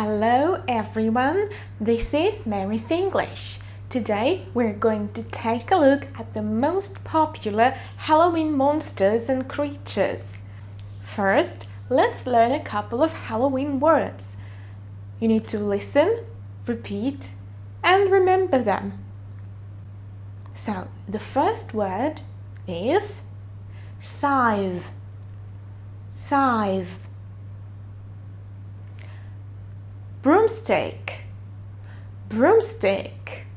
Hello everyone, this is Mary's English. Today we're going to take a look at the most popular Halloween monsters and creatures. First, let's learn a couple of Halloween words. You need to listen, repeat, and remember them. So, the first word is scythe. Scythe. Broomstick. Broomstick.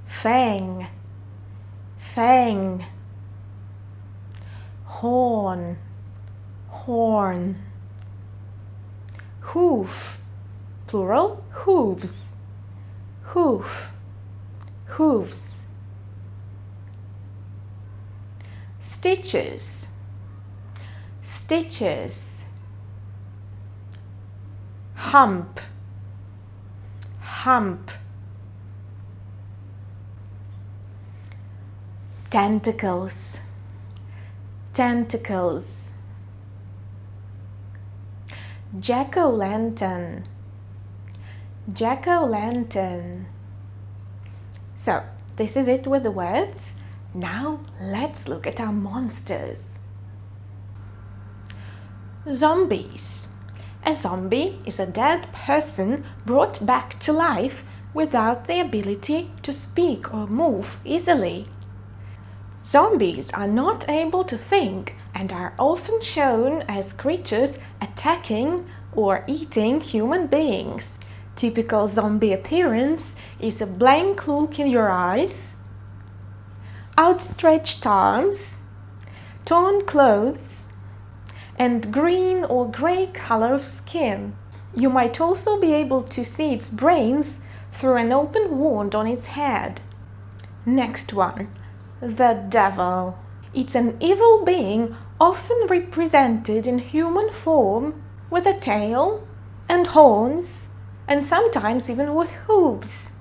Fang. Fang. Horn. Horn. Hoof. Plural, hooves. Hoof. Hooves. Stitches. Stitches. Hump. Hump. Tentacles. Tentacles. Jack-o'-lantern. Jack-o'-lantern. So, this is it with the words. Now, let's look at our monsters. Zombies. A zombie is a dead person brought back to life without the ability to speak or move easily. Zombies are not able to think and are often shown as creatures attacking or eating human beings. Typical zombie appearance is a blank look in your eyes, outstretched arms, torn clothes, and green or grey color of skin. You might also be able to see its brains through an open wound on its head. Next one, the devil. It's an evil being often represented in human form with a tail and horns and sometimes even with hooves.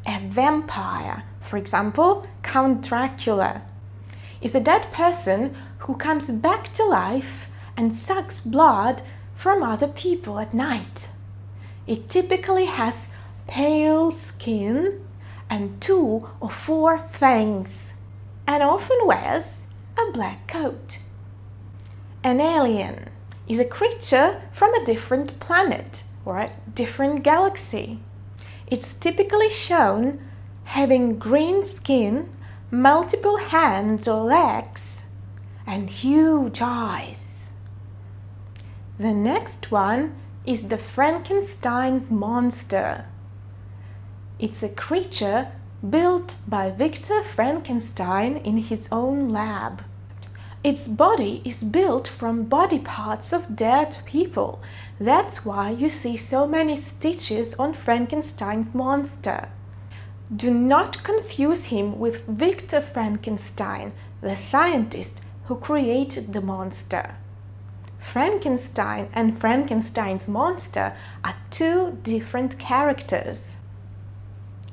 A vampire, for example, Count Dracula, is a dead person who comes back to life and sucks blood from other people at night. It typically has pale skin and 2 or 4 fangs, and often wears a black coat. An alien is a creature from a different planet or a different galaxy. It's typically shown having green skin, multiple hands or legs, and huge eyes. The next one is the Frankenstein's monster. It's a creature built by Victor Frankenstein in his own lab. Its body is built from body parts of dead people. That's why you see so many stitches on Frankenstein's monster. Do not confuse him with Victor Frankenstein, the scientist who created the monster. Frankenstein and Frankenstein's monster are 2 different characters.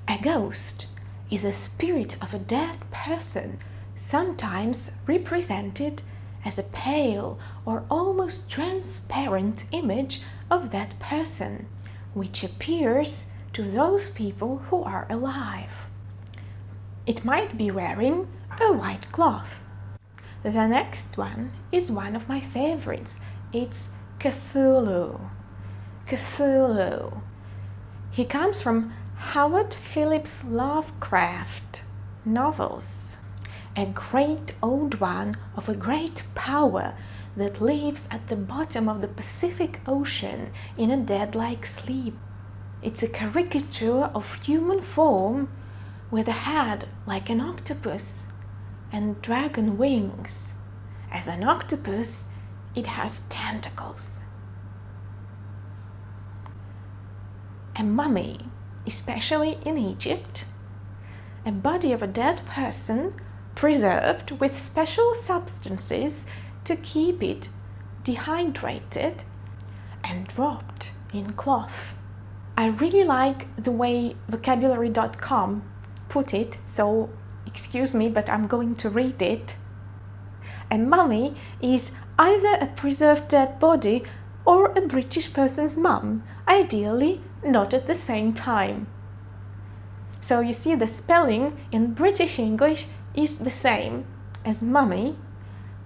A ghost is a spirit of a dead person, sometimes represented as a pale or almost transparent image of that person, which appears to those people who are alive. It might be wearing a white cloth. The next one is one of my favorites. It's Cthulhu. Cthulhu. He comes from Howard Phillips Lovecraft novels. A great old one of a great power that lives at the bottom of the Pacific Ocean in a dead-like sleep. It's a caricature of human form with a head like an octopus and dragon wings. As an octopus, it has tentacles. A mummy, especially in Egypt, a body of a dead person preserved with special substances to keep it dehydrated and wrapped in cloth. I really like the way vocabulary.com put it, so excuse me, but I'm going to read it. A mummy is either a preserved dead body or a British person's mum, ideally not at the same time. So you see the spelling in British English is the same as mummy,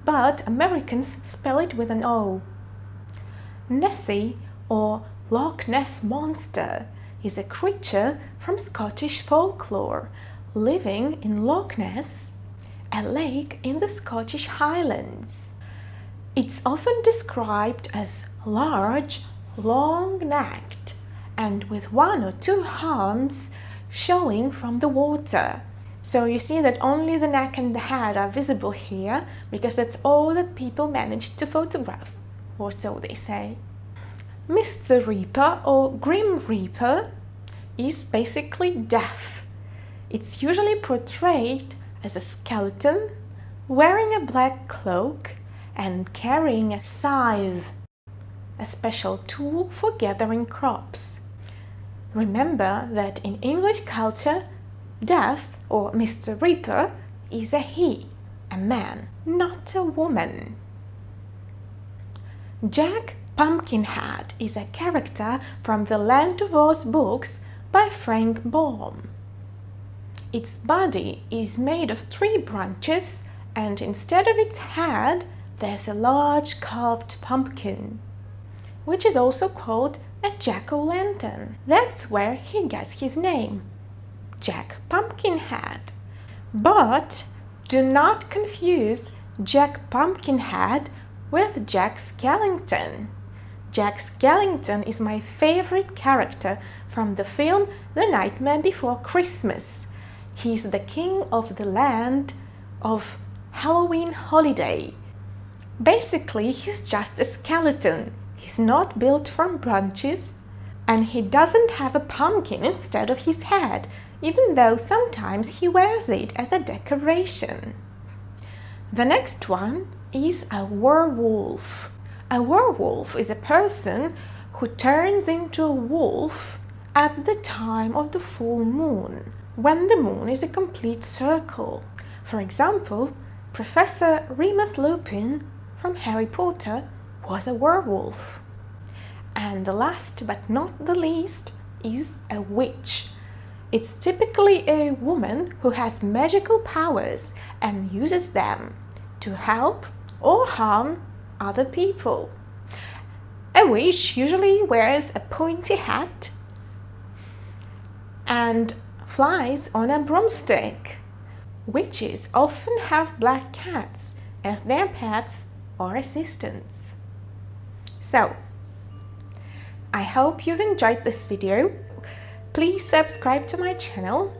but Americans spell it with an O. Nessie or Loch Ness Monster is a creature from Scottish folklore living in Loch Ness, a lake in the Scottish Highlands. It's often described as large, long-necked, and with one or two arms showing from the water. So you see that only the neck and the head are visible here, because that's all that people managed to photograph, or so they say. Mr. Reaper or Grim Reaper is basically death. It's usually portrayed as a skeleton wearing a black cloak and carrying a scythe, a special tool for gathering crops. Remember that in English culture, Death or Mr. Reaper is a he, a man, not a woman. Jack Pumpkinhead is a character from the Land of Oz books by Frank Baum. Its body is made of 3 branches, and instead of its head, there's a large carved pumpkin, which is also called a jack-o'-lantern. That's where he gets his name, Jack Pumpkinhead. But do not confuse Jack Pumpkinhead with Jack Skellington. Jack Skellington is my favorite character from the film The Nightmare Before Christmas. He's the king of the land of Halloween holiday. Basically, he's just a skeleton. He's not built from branches, and he doesn't have a pumpkin instead of his head, even though sometimes he wears it as a decoration. The next one is a werewolf. A werewolf is a person who turns into a wolf at the time of the full moon, when the moon is a complete circle. For example, Professor Remus Lupin from Harry Potter was a werewolf. And the last but not the least is a witch. It's typically a woman who has magical powers and uses them to help or harm other people. A witch usually wears a pointy hat and flies on a broomstick. Witches often have black cats as their pets or assistants. So, I hope you've enjoyed this video. Please subscribe to my channel.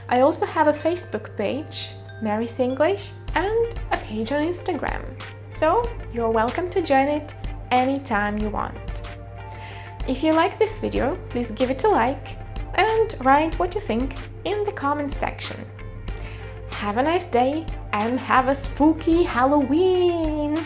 I also have a Facebook page, Mary's English, and a page on Instagram. So you're welcome to join it anytime you want. If you like this video, please give it a like and write what you think in the comments section. Have a nice day and have a spooky Halloween!